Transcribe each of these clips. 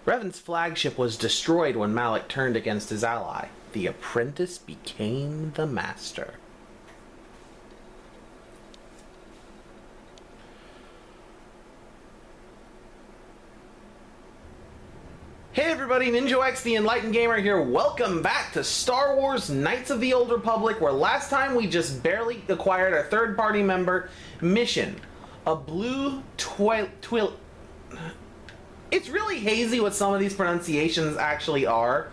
Revan's flagship was destroyed when Malik turned against his ally. The apprentice became the master. Hey everybody, Ninja X the Enlightened Gamer here. Welcome back to Star Wars Knights of the Old Republic, where last time we just barely acquired our third-party member mission. A blue twill. It's really hazy what some of these pronunciations actually are.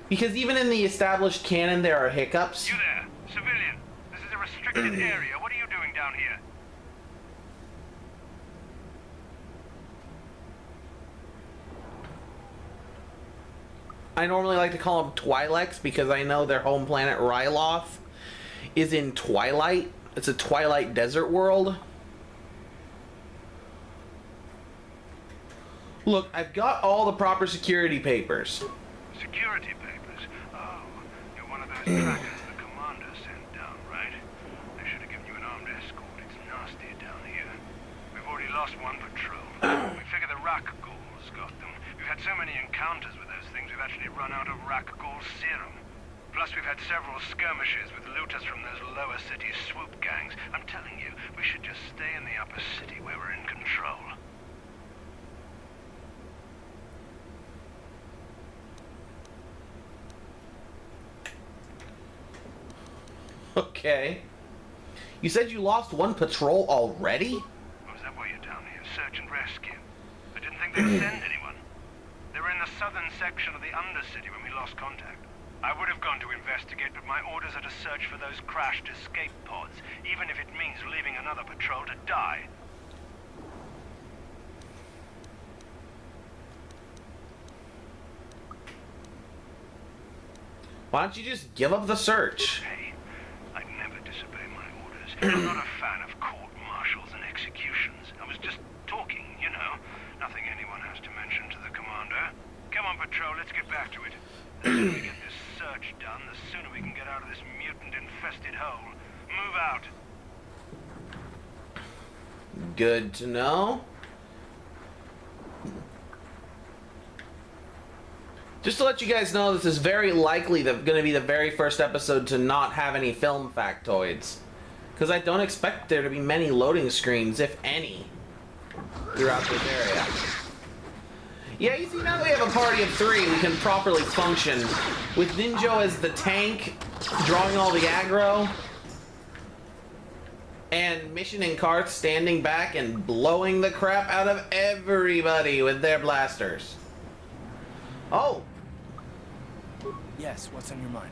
Because even in the established canon there are hiccups. You there, civilian. This is a restricted area. What are you doing down here? I normally like to call them Twi'leks because I know their home planet Ryloth is in Twilight. It's a Twilight desert world. Look, I've got all the proper security papers. Security papers? Oh, you're one of those trackers the commander sent down, right? They should have given you an armed escort. It's nasty down here. We've already lost one patrol. We figure the Rak ghouls got them. We've had so many encounters with those things, we've actually run out of Rak ghoul serum. Plus, we've had several skirmishes with looters from those lower city swoop gangs. I'm telling you, we should just stay in the upper city where we're in control. Okay. You said you lost one patrol already? Oh, is that why you're down here? Search and rescue? I didn't think they'd send anyone. They were in the southern section of the Undercity when we lost contact. I would have gone to investigate, but my orders are to search for those crashed escape pods, even if it means leaving another patrol to die. Why don't you just give up the search? Hey, I'd never disobey my orders. I'm not a fan of court-martials and executions. I was just talking, you know. Nothing anyone has to mention to the commander. Come on, patrol, let's get back to it. The sooner we get this search done, the sooner we can get out of this mutant-infested hole. Move out. Good to know. Just to let you guys know, this is very likely going to be the very first episode to not have any film factoids. Because I don't expect there to be many loading screens, if any, throughout this area. Yeah, you see, now that we have a party of 3, we can properly function. With Ninjo as the tank, drawing all the aggro, and Mission and Karth standing back and blowing the crap out of everybody with their blasters. Oh! Yes, what's on your mind?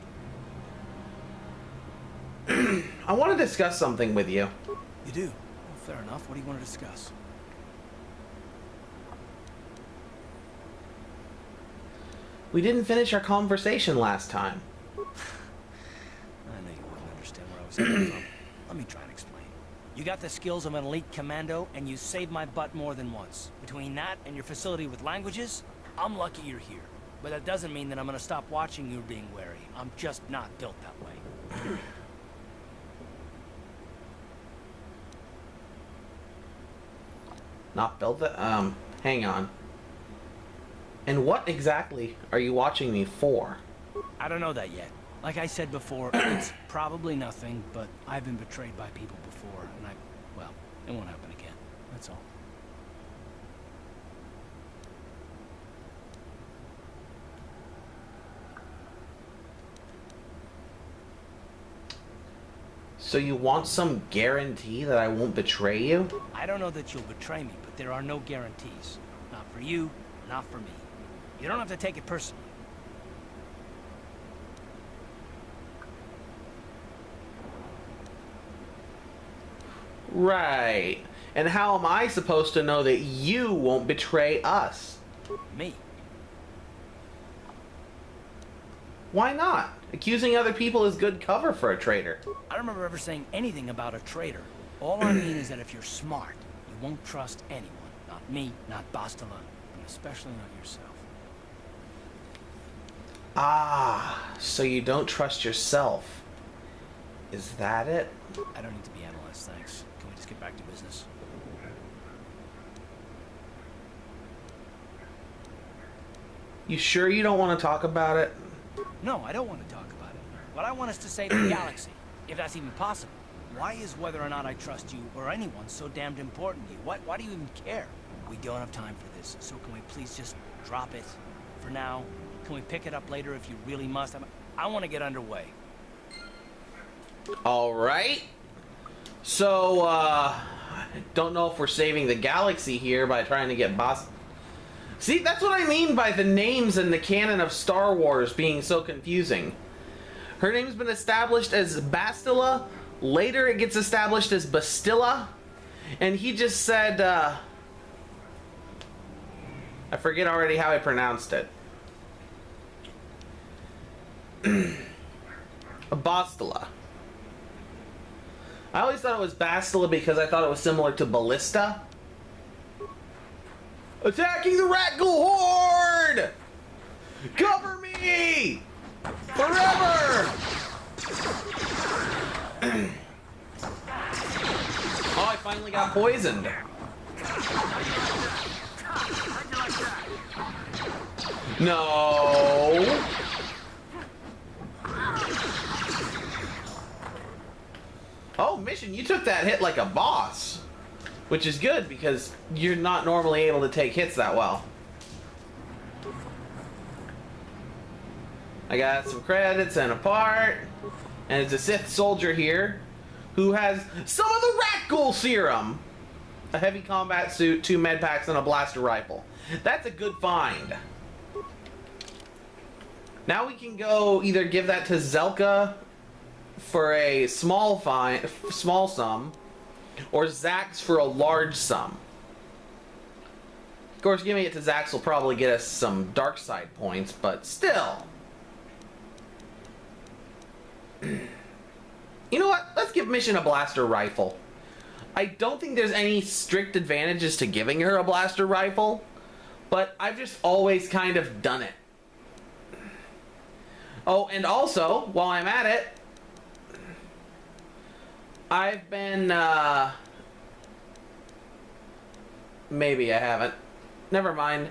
I want to discuss something with you. You do? Well, fair enough. What do you want to discuss? We didn't finish our conversation last time. I knew you wouldn't understand where I was coming from. Let me try and explain. You got the skills of an elite commando, and you saved my butt more than once. Between that and your facility with languages, I'm lucky you're here. But that doesn't mean that I'm gonna stop watching you being wary. I'm just not built that way. Not built that? Hang on. And what exactly are you watching me for? I don't know that yet. Like I said before, it's probably nothing, but I've been betrayed by people before, and well, it won't happen again. That's all. So you want some guarantee that I won't betray you? I don't know that you'll betray me, but there are no guarantees. Not for you, not for me. You don't have to take it personally. Right. And how am I supposed to know that you won't betray us? Me? Why not? Accusing other people is good cover for a traitor. I don't remember ever saying anything about a traitor. All I mean is that if you're smart, you won't trust anyone. Not me, not Bastila, and especially not yourself. Ah, so you don't trust yourself. Is that it? I don't need to be analyzed, thanks. Can we just get back to business? You sure you don't want to talk about it? No, I don't want to talk about it. What I want is to save the galaxy, if that's even possible. Why is whether or not I trust you or anyone so damned important to you? Why do you even care? We don't have time for this, so can we please just drop it for now? Can we pick it up later if you really must? I want to get underway. All right. So, don't know if we're saving the galaxy here by trying to get boss. See, that's what I mean by the names in the canon of Star Wars being so confusing. Her name's been established as Bastila. Later it gets established as Bastilla. And he just said, I forget already how I pronounced it. Bastila. I always thought it was Bastila because I thought it was similar to Ballista. Attacking the rat ghoul horde! Cover me! Forever! Oh, I finally got poisoned. No. Oh, Mission, you took that hit like a boss. Which is good, because you're not normally able to take hits that well. I got some credits and a part. And it's a Sith soldier here who has some of the rat ghoul serum. A heavy combat suit, 2 med packs, and a blaster rifle. That's a good find. Now we can go either give that to Zelka for a small sum, or Zax for a large sum. Of course, giving it to Zax will probably get us some dark side points, but still. You know what? Let's give Mission a blaster rifle. I don't think there's any strict advantages to giving her a blaster rifle, but I've just always kind of done it. Oh, and also, while I'm at it, I've been, maybe I haven't. Never mind.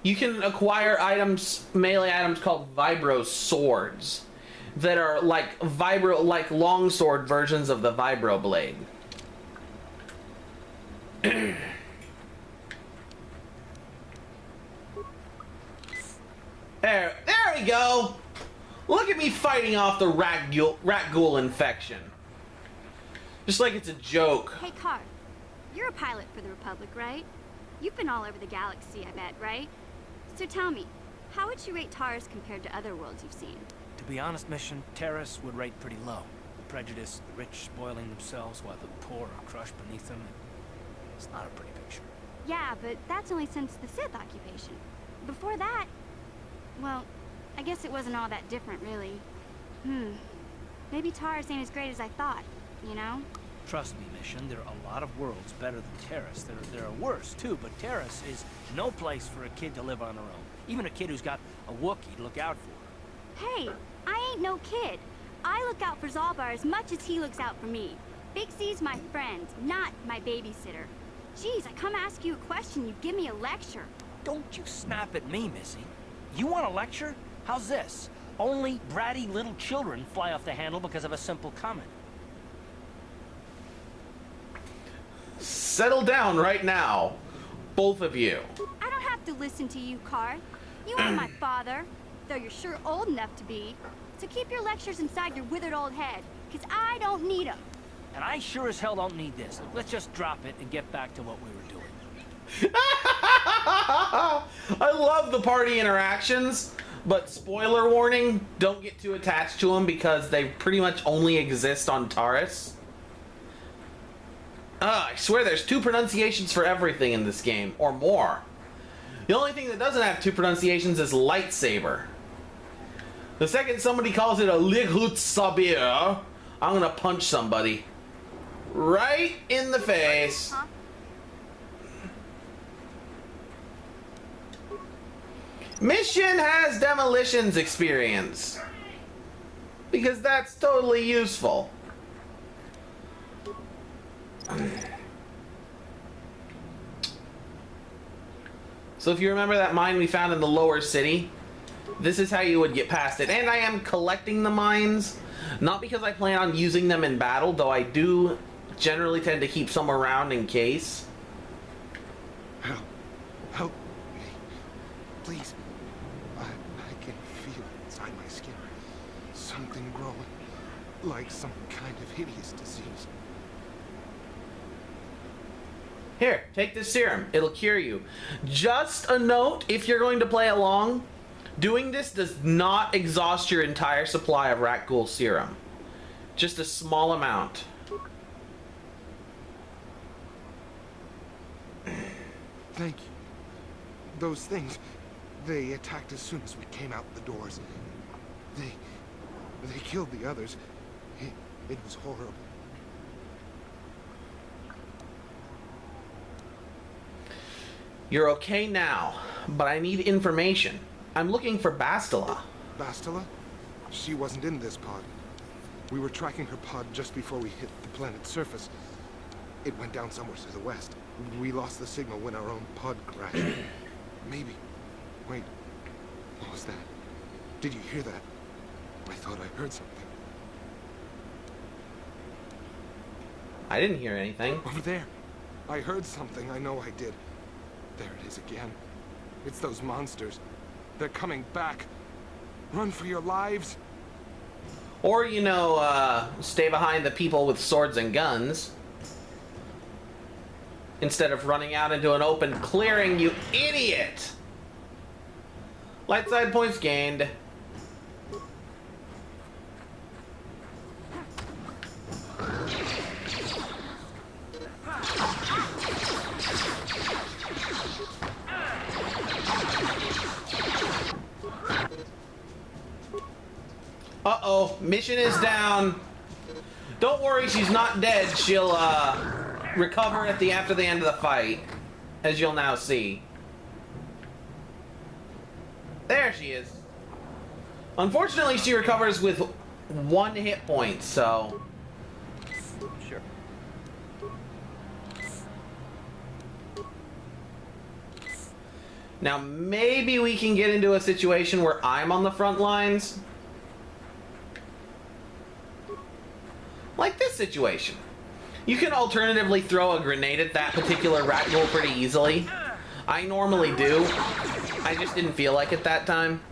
You can acquire items, melee items called Vibro Swords that are like longsword versions of the Vibro Blade. There we go! Look at me fighting off the rat ghoul infection. Just like it's a joke. Hey, Car. You're a pilot for the Republic, right? You've been all over the galaxy, I bet, right? So tell me, how would you rate Taurus compared to other worlds you've seen? To be honest, Mission, Terrace would rate pretty low. The prejudice, the rich spoiling themselves while the poor are crushed beneath them. It's not a pretty picture. Yeah, but that's only since the Sith occupation. Before that, well, I guess it wasn't all that different, really. Maybe Taurus ain't as great as I thought, you know? Trust me, Mission, there are a lot of worlds better than Terrace. There are worse, too, but Terrace is no place for a kid to live on her own. Even a kid who's got a Wookiee to look out for. Hey, I ain't no kid. I look out for Zalbar as much as he looks out for me. Big C's my friend, not my babysitter. Jeez, I come ask you a question, you give me a lecture. Don't you snap at me, Missy. You want a lecture? How's this? Only bratty little children fly off the handle because of a simple comment. Settle down right now, both of you. I don't have to listen to you, Car. You ain't my father, though you're sure old enough to be. So keep your lectures inside your withered old head, because I don't need them. And I sure as hell don't need this. Let's just drop it and get back to what we were doing. I love the party interactions, but spoiler warning, don't get too attached to them because they pretty much only exist on Taurus. I swear there's 2 pronunciations for everything in this game, or more. The only thing that doesn't have 2 pronunciations is lightsaber. The second somebody calls it a lighut sabir, I'm gonna punch somebody. Right in the face. Huh? Mission has demolitions experience. Because that's totally useful. So if you remember that mine we found in the lower city, this is how you would get past it. And I am collecting the mines, not because I plan on using them in battle, though I do generally tend to keep some around in case. Help me. Please. I can feel it inside my skin. Something growing. Like some kind of hideous disease. Here, take this serum. It'll cure you. Just a note, if you're going to play along, doing this does not exhaust your entire supply of rat ghoul serum. Just a small amount. Thank you. Those things, they attacked as soon as we came out the doors. They killed the others. It was horrible. You're okay now, but I need information. I'm looking for Bastila. Bastila? She wasn't in this pod. We were tracking her pod just before we hit the planet's surface. It went down somewhere to the west. We lost the signal when our own pod crashed. Maybe. Wait. What was that? Did you hear that? I thought I heard something. I didn't hear anything. Over there. I heard something. I know I did. There it is again. It's those monsters. They're coming back. Run for your lives. Or, you know, stay behind the people with swords and guns. Instead of running out into an open clearing, you idiot! Light side points gained. Uh-oh, mission is down. Don't worry, she's not dead. She'll, recover after the end of the fight, as you'll now see. There she is. Unfortunately, she recovers with 1 hit point, so... Sure. Now, maybe we can get into a situation where I'm on the front lines. Like this situation. You can alternatively throw a grenade at that particular rat ghoul pretty easily. I normally do. I just didn't feel like it that time.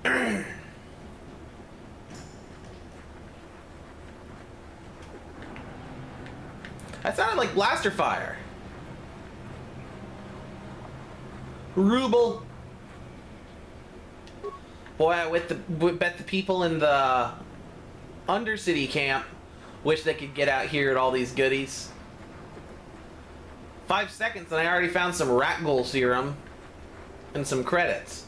That sounded like blaster fire. Ruble. Boy, I bet the people in the Undercity camp wish they could get out here at all these goodies. 5 seconds and I already found some rat ghoul serum and some credits.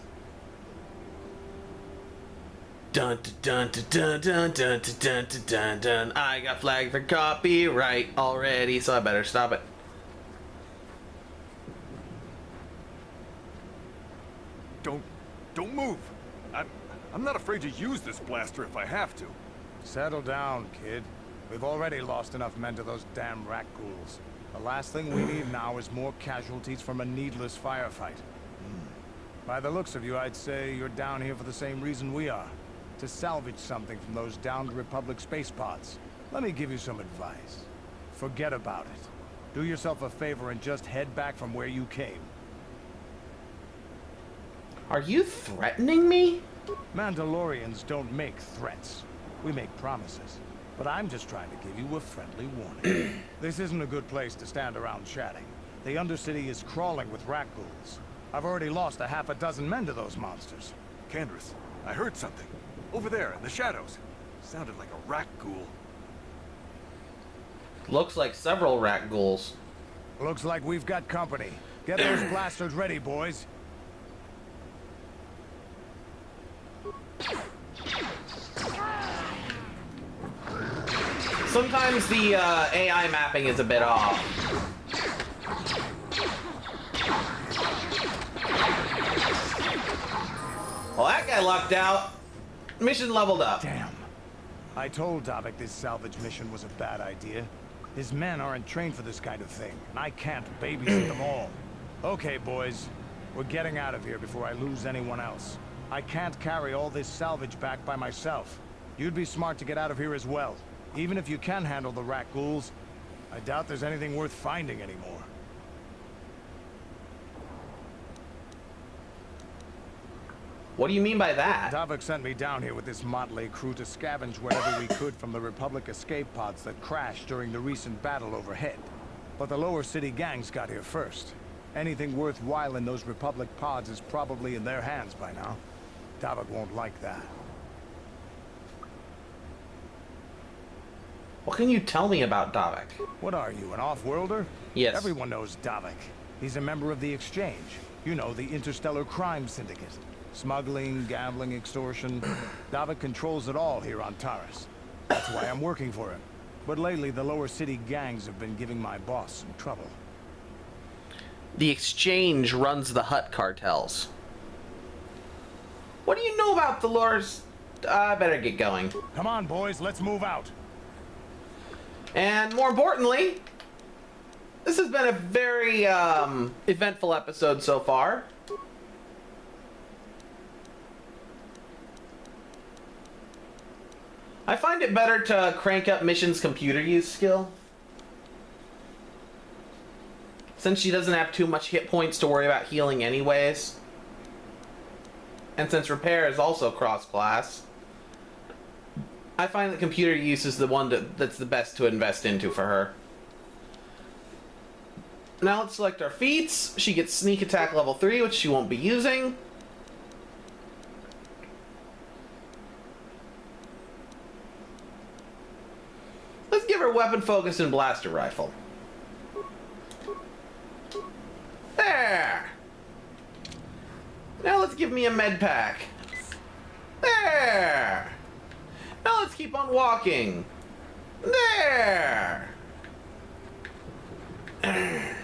Dun dun dun dun dun dun dun dun dun dun. I got flagged for copyright already, so I better stop it. Don't move. I'm not afraid to use this blaster if I have to. Settle down, kid. We've already lost enough men to those damn rat ghouls. The last thing we need now is more casualties from a needless firefight. By the looks of you, I'd say you're down here for the same reason we are. To salvage something from those downed Republic space pods. Let me give you some advice. Forget about it. Do yourself a favor and just head back from where you came. Are you threatening me? Mandalorians don't make threats. We make promises. But I'm just trying to give you a friendly warning. This isn't a good place to stand around chatting. The Undercity is crawling with rat ghouls. I've already lost a half a dozen men to those monsters. Candace, I heard something. Over there, in the shadows. Sounded like a rat ghoul. Looks like several rat ghouls. Looks like we've got company. Get those blasters ready, boys. Sometimes the AI mapping is a bit off. Well, that guy lucked out. Mission leveled up. Damn. I told Davik this salvage mission was a bad idea. His men aren't trained for this kind of thing, and I can't babysit them all. Okay, boys. We're getting out of here before I lose anyone else. I can't carry all this salvage back by myself. You'd be smart to get out of here as well. Even if you can handle the rat ghouls, I doubt there's anything worth finding anymore. What do you mean by that? Davik sent me down here with this motley crew to scavenge whatever we could from the Republic escape pods that crashed during the recent battle overhead. But the lower city gangs got here first. Anything worthwhile in those Republic pods is probably in their hands by now. Davik won't like that. What can you tell me about Davik? What are you, an off-worlder? Yes. Everyone knows Davik. He's a member of the Exchange. You know, the interstellar crime syndicate. Smuggling, gambling, extortion. Davik controls it all here on Taris. That's why I'm working for him. But lately, the lower city gangs have been giving my boss some trouble. The Exchange runs the Hutt cartels. What do you know about the lures? I better get going. Come on, boys, let's move out. And more importantly, this has been a very eventful episode so far. I find it better to crank up Mission's computer use skill, since she doesn't have too much hit points to worry about healing anyways. And since repair is also cross-class, I find that computer use is the one that's the best to invest into for her. Now let's select our feats. She gets sneak attack level 3, which she won't be using. Let's give her weapon focus and blaster rifle. There! Now let's give me a med pack. There! Now let's keep on walking. There! I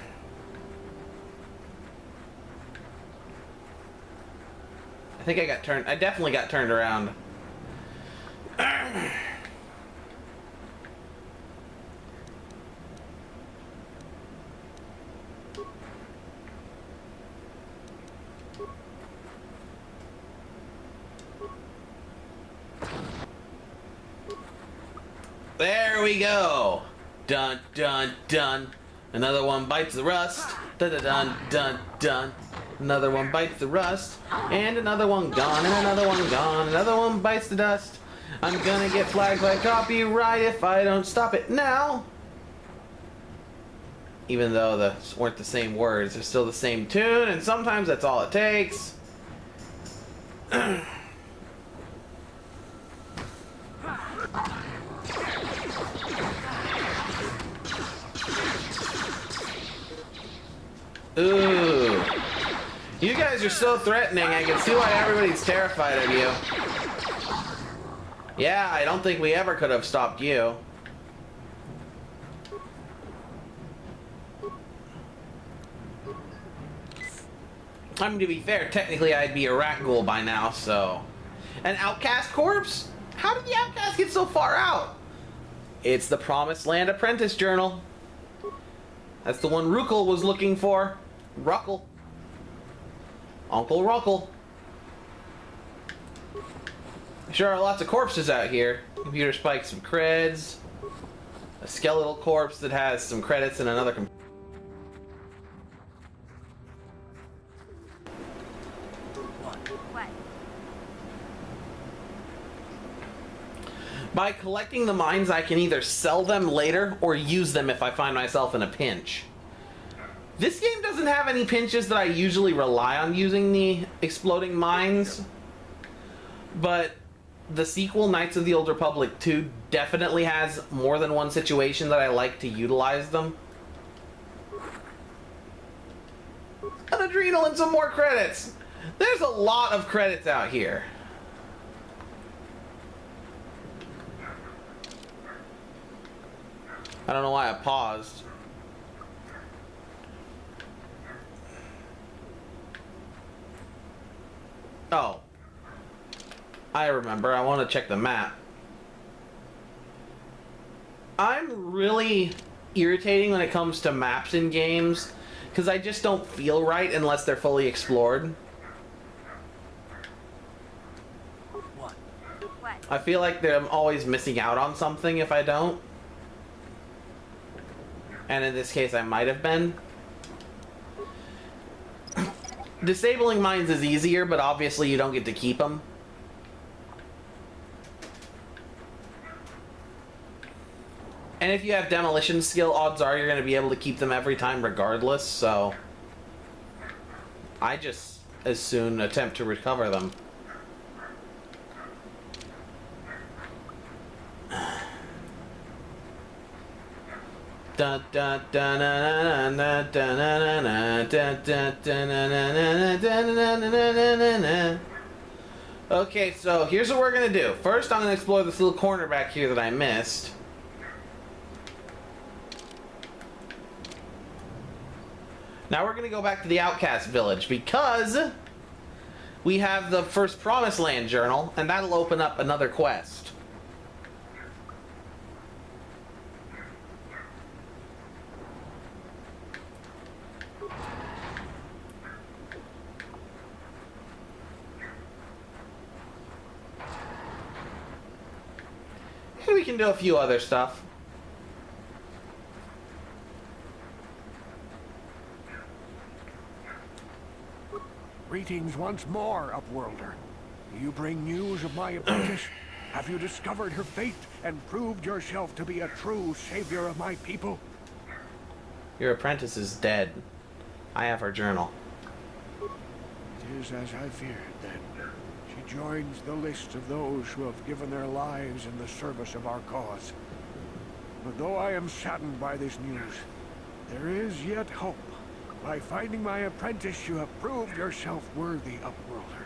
think I definitely got turned around. There we go. Dun dun dun. Another one bites the rust. Dun dun dun dun dun. Another one bites the rust. And another one gone. And another one gone. Another one bites the dust. I'm gonna get flagged by copyright if I don't stop it now. Even though those weren't the same words, they're still the same tune, and sometimes that's all it takes. Ooh. You guys are so threatening, I can see why everybody's terrified of you. Yeah, I don't think we ever could have stopped you. I mean, to be fair, technically I'd be a rat ghoul by now, so... An outcast corpse? How did the outcast get so far out? It's the Promised Land Apprentice Journal. That's the one Ruckle was looking for. Ruckle. Uncle Ruckle. Sure are lots of corpses out here. Computer spikes some creds. A skeletal corpse that has some credits and another What? By collecting the mines, I can either sell them later or use them if I find myself in a pinch. This game doesn't have any pinches that I usually rely on using the exploding mines, but the sequel, Knights of the Old Republic 2, definitely has more than one situation that I like to utilize them. An adrenal and some more credits! There's a lot of credits out here. I don't know why I paused. Oh. I remember. I want to check the map. I'm really irritating when it comes to maps in games, because I just don't feel right unless they're fully explored. What? What? I feel like I'm always missing out on something if I don't. And in this case, I might have been. Disabling mines is easier, but obviously you don't get to keep them. And if you have demolition skill, odds are you're going to be able to keep them every time regardless, so I just as soon attempt to recover them. Okay, so here's what we're gonna do. First, I'm gonna explore this little corner back here that I missed. Now we're gonna go back to the Outcast Village because we have the first Promised Land journal, and that'll open up another quest. And we can do a few other stuff. Greetings once more, Upworlder. Do you bring news of my apprentice? Have you discovered her fate and proved yourself to be a true savior of my people? Your apprentice is dead. I have her journal. It is as I feared, then. She joins the list of those who have given their lives in the service of our cause. But though I am saddened by this news, there is yet hope. By finding my apprentice, you have proved yourself worthy, Upworlder.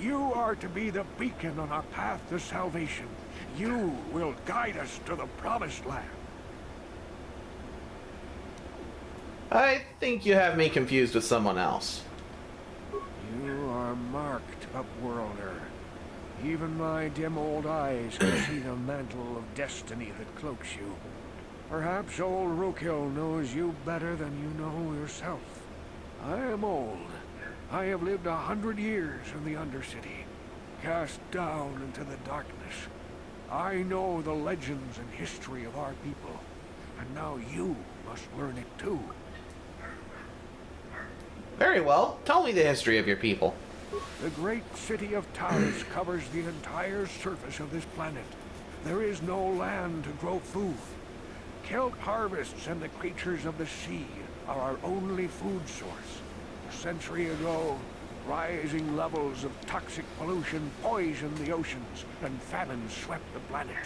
You are to be the beacon on our path to salvation. You will guide us to the Promised Land. I think you have me confused with someone else. You are marked, Upworlder. Even my dim old eyes can see the mantle of destiny that cloaks you. Perhaps old Rookhill knows you better than you know yourself. I am old. I have lived 100 years in the Undercity, cast down into the darkness. I know the legends and history of our people, and now you must learn it too. Very well. Tell me the history of your people. The great city of Taurus covers the entire surface of this planet. There is no land to grow food. Kelp harvests and the creatures of the sea are our only food source. A century ago, rising levels of toxic pollution poisoned the oceans, and famine swept the planet.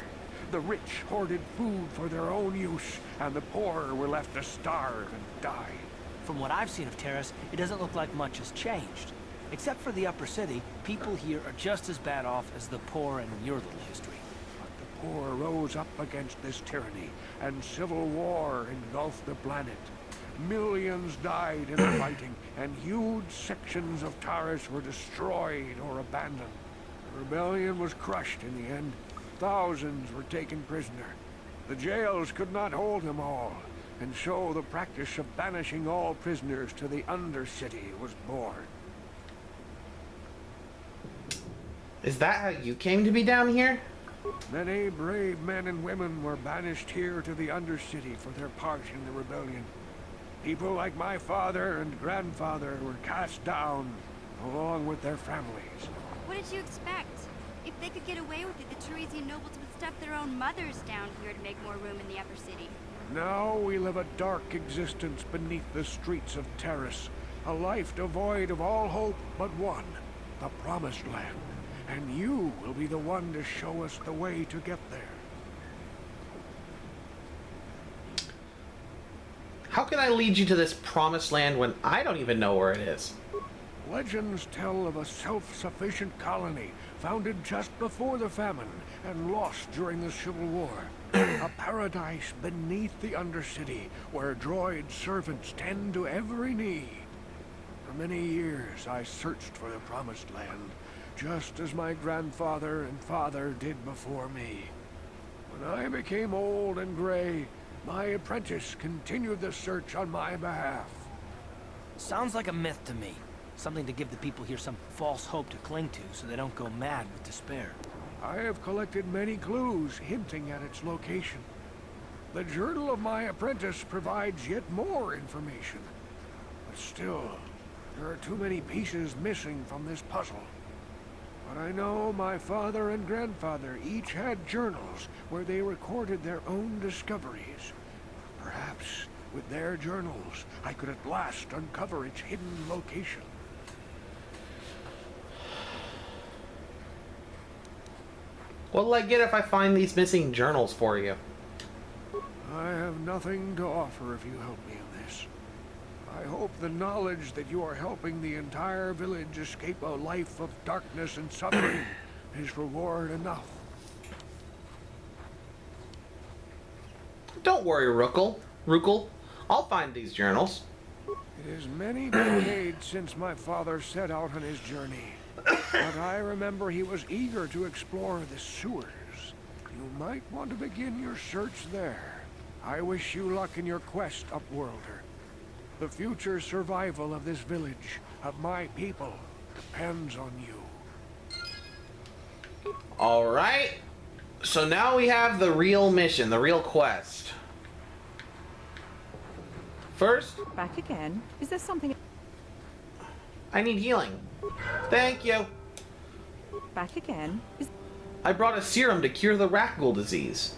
The rich hoarded food for their own use, and the poor were left to starve and die. From what I've seen of Terrace, it doesn't look like much has changed. Except for the upper city, people here are just as bad off as the poor in your little history. But the poor rose up against this tyranny, and civil war engulfed the planet. Millions died in the fighting, and huge sections of Taurus were destroyed or abandoned. The rebellion was crushed in the end. Thousands were taken prisoner. The jails could not hold them all, and so the practice of banishing all prisoners to the Undercity was born. Is that how you came to be down here? Many brave men and women were banished here to the Undercity for their part in the rebellion. People like my father and grandfather were cast down, along with their families. What did you expect? If they could get away with it, the Teresian nobles would stuff their own mothers down here to make more room in the upper city. Now we live a dark existence beneath the streets of Terrace, a life devoid of all hope but one, the Promised Land. And you will be the one to show us the way to get there. How can I lead you to this Promised Land when I don't even know where it is? Legends tell of a self-sufficient colony founded just before the famine and lost during the Civil War. A paradise beneath the Undercity where droid servants tend to every need. For many years I searched for the Promised Land, just as my grandfather and father did before me. When I became old and gray, My apprentice continued the search on my behalf. Sounds like a myth to me. Something to give the people here some false hope to cling to so they don't go mad with despair. I have collected many clues hinting at its location. The journal of my apprentice provides yet more information. But still, there are too many pieces missing from this puzzle. But I know my father and grandfather each had journals where they recorded their own discoveries. Perhaps with their journals, I could at last uncover its hidden location. What'll I get if I find these missing journals for you? I have nothing to offer if you help me in this. I hope the knowledge that you are helping the entire village escape a life of darkness and suffering is reward enough. Don't worry, Rukel. I'll find these journals. It is many decades since my father set out on his journey, but I remember he was eager to explore the sewers. You might want to begin your search there. I wish you luck in your quest, Upworlder. The future survival of this village, of my people, depends on you. Alright. So now we have the real mission, the real quest. First, Back again? Is there something... I need healing. Thank you. Back again? I brought a serum to cure the rat ghoul disease.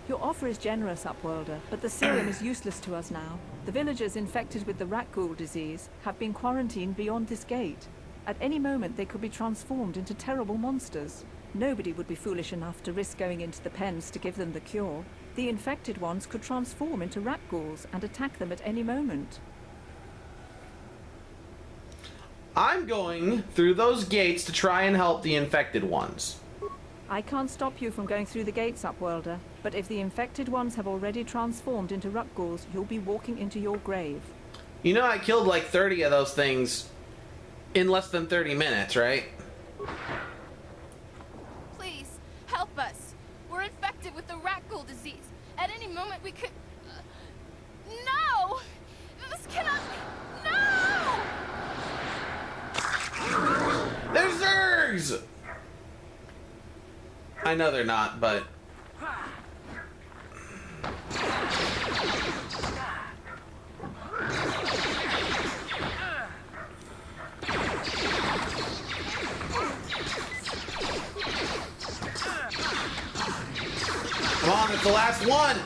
Your offer is generous, Upworlder, but the serum is useless to us now. The villagers infected with the rat ghoul disease have been quarantined beyond this gate. At any moment, they could be transformed into terrible monsters. Nobody would be foolish enough to risk going into the pens to give them the cure. The infected ones could transform into rat ghouls and attack them at any moment. I'm going through those gates to try and help the infected ones. I can't stop you from going through the gates, Upworlder, but if the infected ones have already transformed into rat ghouls, you'll be walking into your grave. You know I killed like 30 of those things in less than 30 minutes, right? Please, help us. We're infected with the rat ghoul disease. At any moment we could... No! This cannot... No! They're Zergs! I know they're not, but... Come on, it's the last one!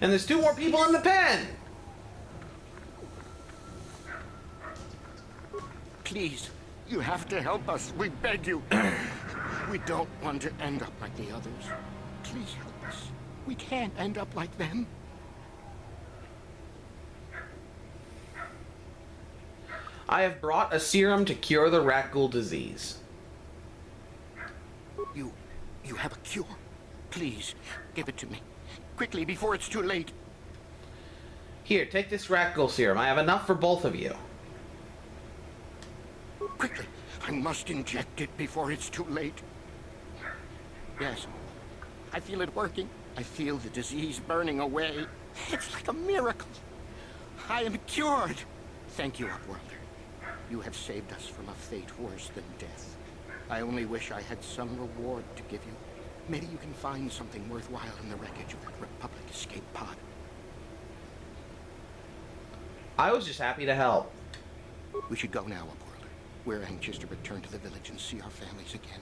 And there's 2 more people in the pen! Please, you have to help us. We beg you. We don't want to end up like the others. Please help us. We can't end up like them. I have brought a serum to cure the rat ghoul disease. You have a cure. Please, give it to me. Quickly, before it's too late. Here, take this rat ghoul serum. I have enough for both of you. Quickly, I must inject it before it's too late. Yes, I feel it working. I feel the disease burning away. It's like a miracle. I am cured. Thank you, Upworlder. You have saved us from a fate worse than death. I only wish I had some reward to give you. Maybe you can find something worthwhile in the wreckage of that Republic escape pod. I was just happy to help. We should go now, Upworlder. We're anxious to return to the village and see our families again.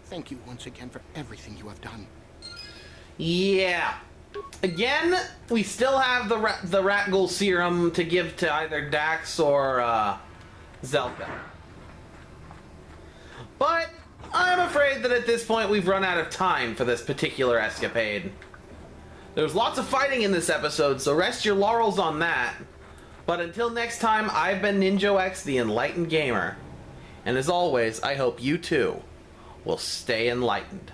Thank you once again for everything you have done. Yeah. Again, we still have the rat ghoul serum to give to either Dax or Zelka. But I'm afraid that at this point we've run out of time for this particular escapade. There's lots of fighting in this episode, so rest your laurels on that. But until next time, I've been NinjoX, the Enlightened Gamer. And as always, I hope you too will stay enlightened.